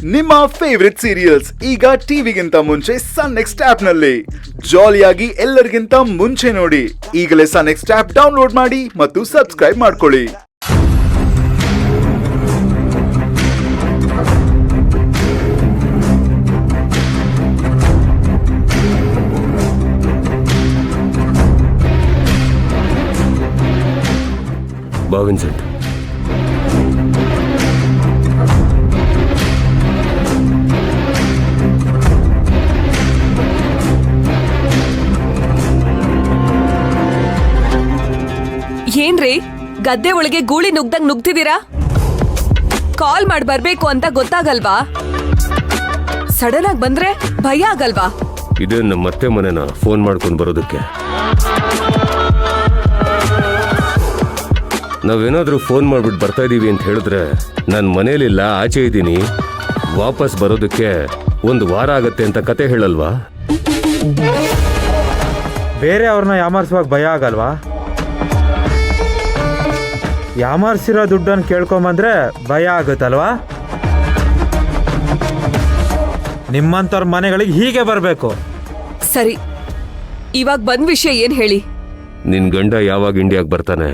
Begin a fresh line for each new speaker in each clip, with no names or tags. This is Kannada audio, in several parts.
ನಿಮ್ಮ ಫೇವರಿಟ್ ಸೀರಿಯಲ್ಸ್ ಈಗ ಟಿವಿಗಿಂತ ಮುಂಚೆ ಸನ್ ನೆಕ್ಸ್ಟ್ ಆಪ್ ನಲ್ಲಿ ಜಾಲಿಯಾಗಿ ಎಲ್ಲರಿಗಿಂತ ಮುಂಚೆ ನೋಡಿ. ಈಗಲೇ ಸನ್ ನೆಕ್ಸ್ಟ್ ಆಪ್ ಡೌನ್ಲೋಡ್ ಮಾಡಿ ಮತ್ತು ಸಬ್ಸ್ಕ್ರೈಬ್ ಮಾಡ್ಕೊಳ್ಳಿ.
ವಿನ್ಸೆಂಟ್,
ಏನ್ರಿ ಗದ್ದೆ ಒಳಗೆ ಗೂಳಿ ನುಗ್ದಂಗ್ ನುಗ್ತಿದ್ದೀರಾ? ಕಾಲ್ ಮಾಡಿ ಬರ್ಬೇಕು ಅಂತ ಗೊತ್ತಾಗಲ್ವಾ? ಸಡನ್ ಆಗಿ ಬಂದ್ರೆ ಭಯ ಆಗಲ್ವಾ?
ಇದೇ ನಮ್ಮ ಮತ್ತೆ ಮನೆನ ಫೋನ್ ಮಾಡ್ಕೊಂಡು ಬರೋದಕ್ಕೆ. ನಾವೇನಾದ್ರೂ ಫೋನ್ ಮಾಡ್ಬಿಟ್ಟು ಬರ್ತಾ ಇದೀವಿ ಅಂತ ಹೇಳಿದ್ರೆ ನಾನು ಮನೇಲಿಲ್ಲ, ಆಚೆ ಇದ್ದೀನಿ, ವಾಪಸ್ ಬರೋದಕ್ಕೆ 1 ವಾರ ಆಗತ್ತೆ ಅಂತ ಕತೆ ಹೇಳಲ್ವಾ?
ಬೇರೆ ಅವ್ರನ್ನ ಯಾಮಾರಿಸುವಾಗ ಭಯ ಆಗಲ್ವಾ? ಯಾಮಾರಿಸಿರೋ ದುಡ್ಡನ್ನು ಕೇಳ್ಕೊಂಬಂದ್ರೆ ಭಯ ಆಗುತ್ತಲ್ವಾ? ನಿಮ್ಮಂಥವ್ರ ಮನೆಗಳಿಗೆ ಹೀಗೆ ಬರಬೇಕು.
ಸರಿ, ಇವಾಗ ಬಂದ್ ವಿಷಯ ಏನ್ ಹೇಳಿ?
ನಿನ್ ಗಂಡ ಯಾವಾಗ ಇಂಡಿಯಾಗೆ ಬರ್ತಾನೆ?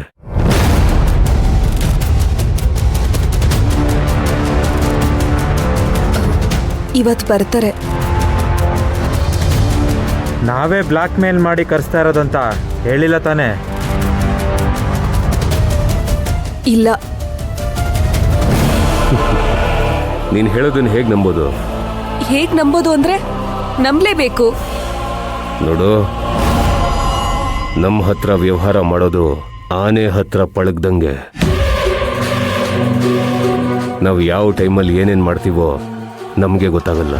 ಇವತ್ತು ಬರ್ತಾರೆ.
ನಾವೇ ಬ್ಲಾಕ್ ಮೇಲ್ ಮಾಡಿ ಕರೆಸ್ತಾ ಇರೋದಂತ ಹೇಳಿಲ್ಲ ತಾನೆ?
ಇಲ್ಲ.
ನೀನ್ ಹೇಳೋದನ್ನ ಹೇಗ್ ನಂಬೋದು?
ಹೇಗ್ ನಂಬೋದು ಅಂದ್ರೆ ನಂಬಲೇಬೇಕು.
ನೋಡು, ನಮ್ಮ ಹತ್ರ ವ್ಯವಹಾರ ಮಾಡೋದು ಆನೆ ಹತ್ರ ಪಳಗ್ದಂಗೆ. ನಾವು ಯಾವ ಟೈಮಲ್ಲಿ ಏನೇನ್ ಮಾಡ್ತೀವೋ ನಮಗೆ ಗೊತ್ತಾಗಲ್ಲ.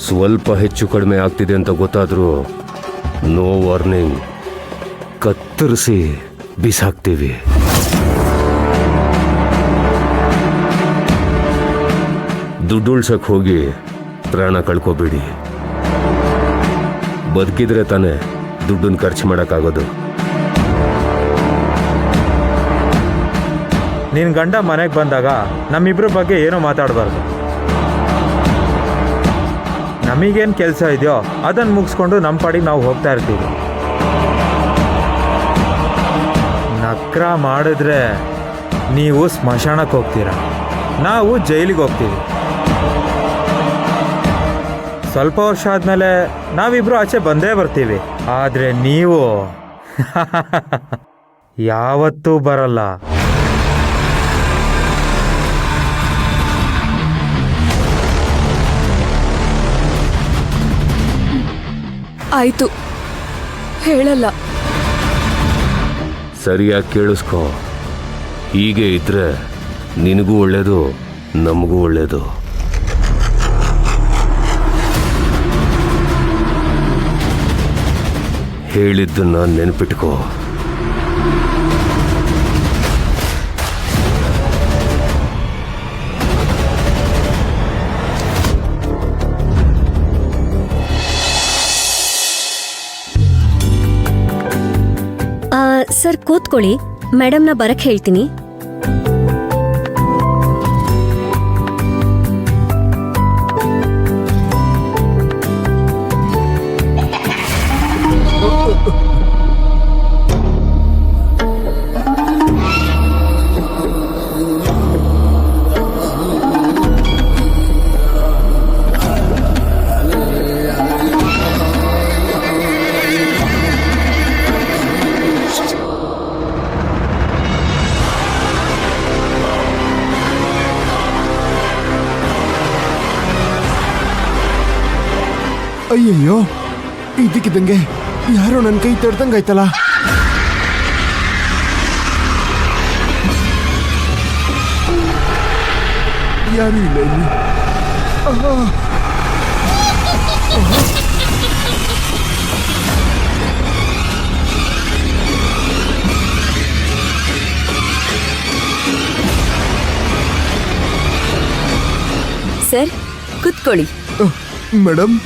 ಸ್ವಲ್ಪ ಹೆಚ್ಚು ಕಡಿಮೆ ಆಗ್ತಿದೆ ಅಂತ ಗೊತ್ತಾದ್ರೂ ನೋ ವಾರ್ನಿಂಗ್, ಕತ್ತರಿಸಿ ಬಿಸಾಕ್ತೀವಿ. ದುಡ್ಡು ಉಳ್ಸಕ್ ಹೋಗಿ ಪ್ರಾಣ ಕಳ್ಕೋಬೇಡಿ. ಬದುಕಿದ್ರೆ ತಾನೆ ದುಡ್ಡನ್ನು ಖರ್ಚು ಮಾಡೋಕ್ಕಾಗೋದು.
ನಿನ್ನ ಗಂಡ ಮನೆಗೆ ಬಂದಾಗ ನಮ್ಮಿಬ್ರ ಬಗ್ಗೆ ಏನೂ ಮಾತಾಡಬಾರ್ದು. ನಮಗೇನು ಕೆಲಸ ಇದೆಯೋ ಅದನ್ನು ಮುಗಿಸ್ಕೊಂಡು ನಮ್ಮ ಪಾಡಿಗೆ ನಾವು ಹೋಗ್ತಾ ಇರ್ತೀವಿ. ನಕ್ರ ಮಾಡಿದ್ರೆ ನೀವು ಸ್ಮಶಾನಕ್ಕೆ ಹೋಗ್ತೀರ, ನಾವು ಜೈಲಿಗೆ ಹೋಗ್ತೀವಿ. ಸ್ವಲ್ಪ ವರ್ಷ ಆದಮೇಲೆ ನಾವಿಬ್ರು ಆಚೆ ಬಂದೇ ಬರ್ತೀವಿ. ಆದರೆ ನೀವು ಯಾವತ್ತೂ ಬರಲ್ಲ.
ಆಯ್ತು, ಹೇಳಲ್ಲ.
ಸರಿಯಾಗಿ ಕೇಳಿಸ್ಕೊ. ಹೀಗೆ ಇದ್ರೆ ನಿನಗೂ ಒಳ್ಳೇದು, ನಮಗೂ ಒಳ್ಳೇದು. ಹೇಳಿದ್ದನ್ನ ನೆನಪಿಟ್ಕೋ.
ಸರ್ ಕೂತ್ಕೊಳ್ಳಿ, ಮೇಡಮ್ನ ಬರಕ್ ಹೇಳ್ತೀನಿ.
ಅಯ್ಯಯ್ಯೋ, ಇದಕ್ಕಿದ್ದಂಗೆ ಯಾರೋ ನನ್ನ ಕೈ ತಡ್ದಂಗಾಯ್ತಲ್ಲ. ಯಾರು ಇಲ್ಲ ಇಲ್ಲಿ.
ಸರ್ ಕೂತ್ಕೊಳ್ಳಿ.
ಮೇಡಮ್,